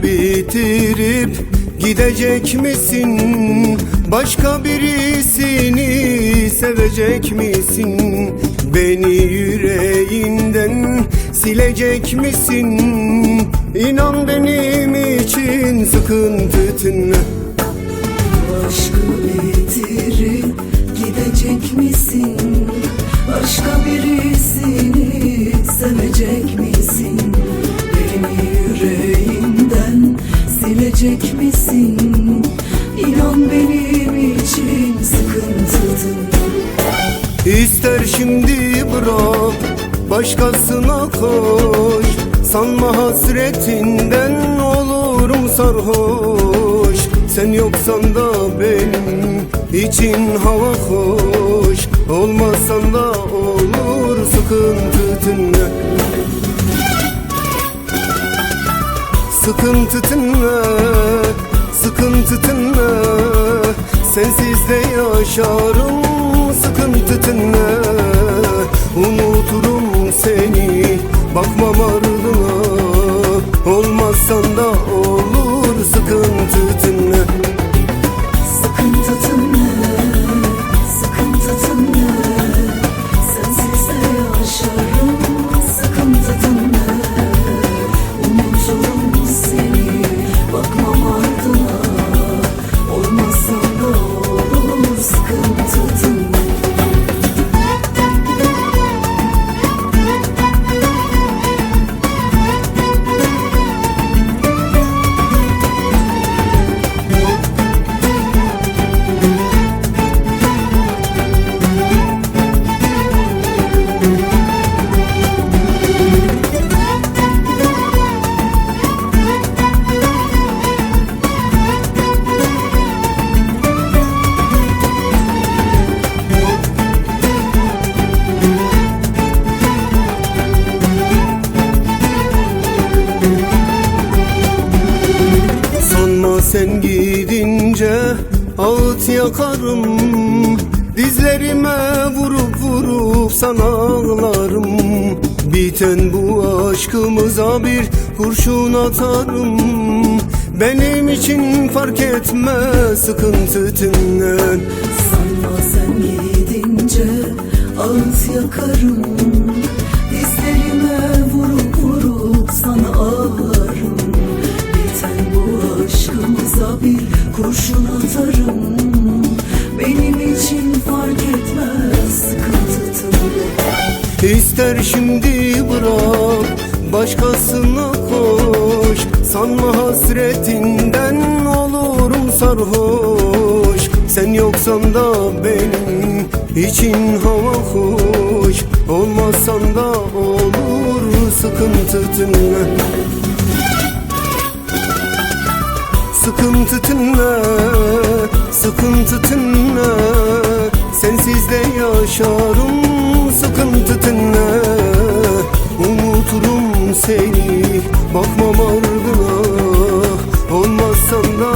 Bitirip gidecek misin? Başka birisini sevecek misin? Beni yüreğinden silecek misin? İnan benim için sıkıntı tınla. Aşkı bitirip gidecek misin? Başka birisini sevecek misin? Beni yüreğinden silecek misin? İnan benim için sıkıntıdır. İster şimdi bırak, başkasına koş. Sanma hasretinden olurum sarhoş. Sen yoksan da benim için hava hoş. Olmasan da olur sıkıntı tınla. Sıkıntı tınla, sıkıntı tınla. Sensiz de yaşarım sıkıntı tınla. Unuturum seni, bakmam ardına. Olmazsan da olur sıkıntı tınla. Sıkıntı tınla, sıkıntı tınla. Sensiz de yaşarım sıkıntı tınla. Unuturum seni, bakmam ardına. Olmazsan da olur sıkıntı tınla. Sen gidince ağıt yakarım. Dizlerime vurup vurup sana ağlarım. Biten bu aşkımıza bir kurşun atarım. Benim için fark etmez sıkıntı tınlen. Sanma sen gidince ağıt yakarım. Dizlerime vurup vurup sana ağlarım. Biten bu aşkımıza bir kurşun atarım. Benim için fark etmez sıkıntı tınla. İster şimdi bırak, başkasına koş. Sanma hasretinden olurum sarhoş. Sen yoksan da benim için hava hoş. Olmazsan da olur sıkıntı tınla. Sıkıntı tınla, sıkıntı tınla. Sensiz de yaşarım sıkıntı tınla. Unuturum seni, bakmam ardına. Olmazsan da